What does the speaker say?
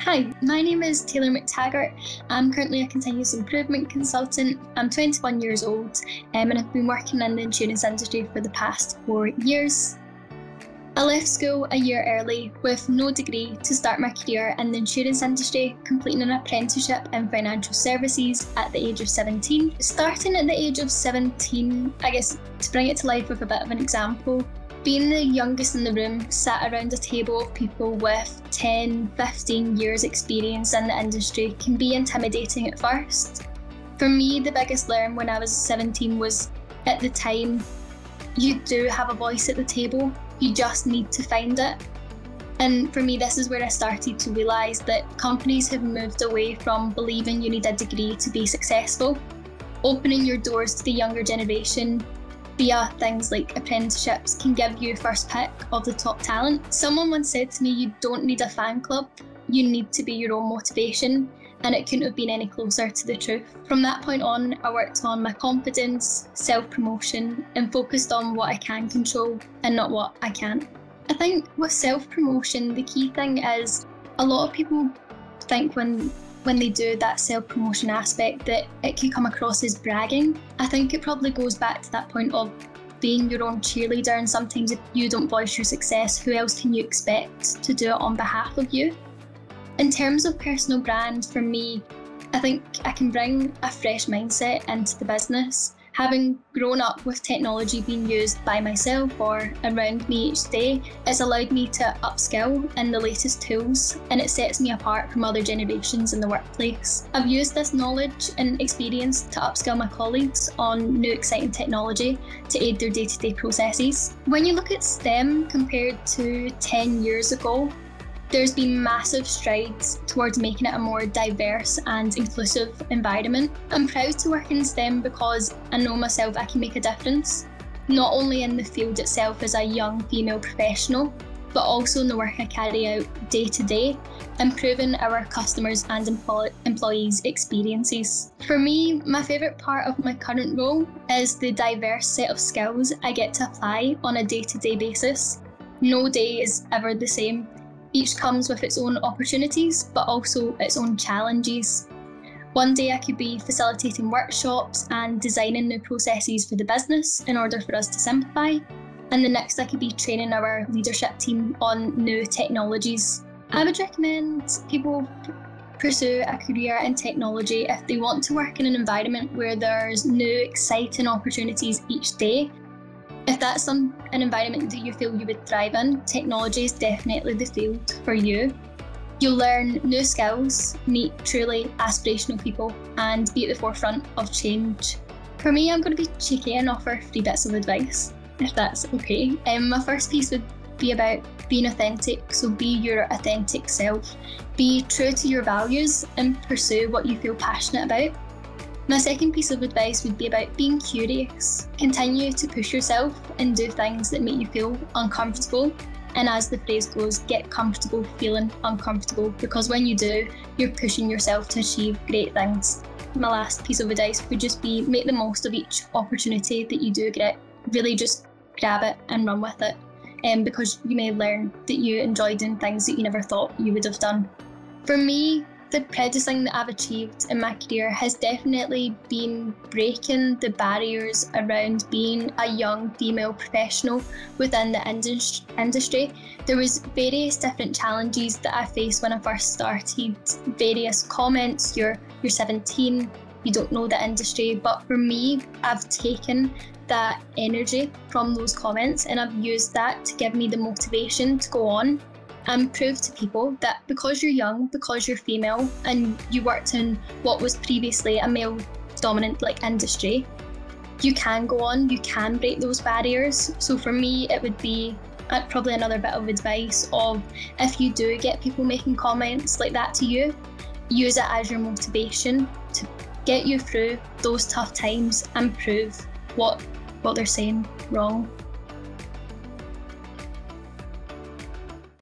Hi, my name is Taylor McTaggart. I'm currently a continuous improvement consultant. I'm 21 years old and I've been working in the insurance industry for the past 4 years. I left school a year early with no degree to start my career in the insurance industry, completing an apprenticeship in financial services at the age of 17. Starting at the age of 17, I guess to bring it to life with a bit of an example, being the youngest in the room, sat around a table of people with 10, 15 years experience in the industry can be intimidating at first. For me, the biggest learn when I was 17 was, at the time, you do have a voice at the table, you just need to find it. And for me, this is where I started to realise that companies have moved away from believing you need a degree to be successful, opening your doors to the younger generation via things like apprenticeships can give you first pick of the top talent. Someone once said to me, you don't need a fan club, you need to be your own motivation, and it couldn't have been any closer to the truth. From that point on, I worked on my confidence, self-promotion, and focused on what I can control and not what I can't. I think with self-promotion, the key thing is a lot of people think when they do that self-promotion aspect that it can come across as bragging. I think it probably goes back to that point of being your own cheerleader, and sometimes if you don't voice your success, who else can you expect to do it on behalf of you? In terms of personal brand, for me, I think I can bring a fresh mindset into the business. Having grown up with technology being used by myself or around me each day, it's allowed me to upskill in the latest tools, and it sets me apart from other generations in the workplace. I've used this knowledge and experience to upskill my colleagues on new exciting technology to aid their day-to-day processes. When you look at STEM compared to 10 years ago, there's been massive strides towards making it a more diverse and inclusive environment. I'm proud to work in STEM because I know myself I can make a difference, not only in the field itself as a young female professional, but also in the work I carry out day to day, improving our customers and employees' experiences. For me, my favourite part of my current role is the diverse set of skills I get to apply on a day-to-day basis. No day is ever the same. Each comes with its own opportunities, but also its own challenges. One day I could be facilitating workshops and designing new processes for the business in order for us to simplify, and the next I could be training our leadership team on new technologies. I would recommend people pursue a career in technology if they want to work in an environment where there's new exciting opportunities each day. If that's an environment that you feel you would thrive in, technology is definitely the field for you. You'll learn new skills, meet truly aspirational people, and be at the forefront of change. For me, I'm going to be cheeky and offer 3 bits of advice, if that's okay. My first piece would be about being authentic, so be your authentic self. Be true to your values and pursue what you feel passionate about. My second piece of advice would be about being curious. Continue to push yourself and do things that make you feel uncomfortable. And as the phrase goes, get comfortable feeling uncomfortable, because when you do, you're pushing yourself to achieve great things. My last piece of advice would just be make the most of each opportunity that you do get. Really just grab it and run with it. Because you may learn that you enjoy doing things that you never thought you would have done. For me, the proudest thing that I've achieved in my career has definitely been breaking the barriers around being a young female professional within the industry. There was various different challenges that I faced when I first started, various comments, you're 17, you don't know the industry, but for me, I've taken that energy from those comments and I've used that to give me the motivation to go on and prove to people that because you're young, because you're female, and you worked in what was previously a male-dominant industry, you can go on, you can break those barriers. So for me, it would be probably another bit of advice of, if you do get people making comments like that to you, use it as your motivation to get you through those tough times and prove what they're saying wrong.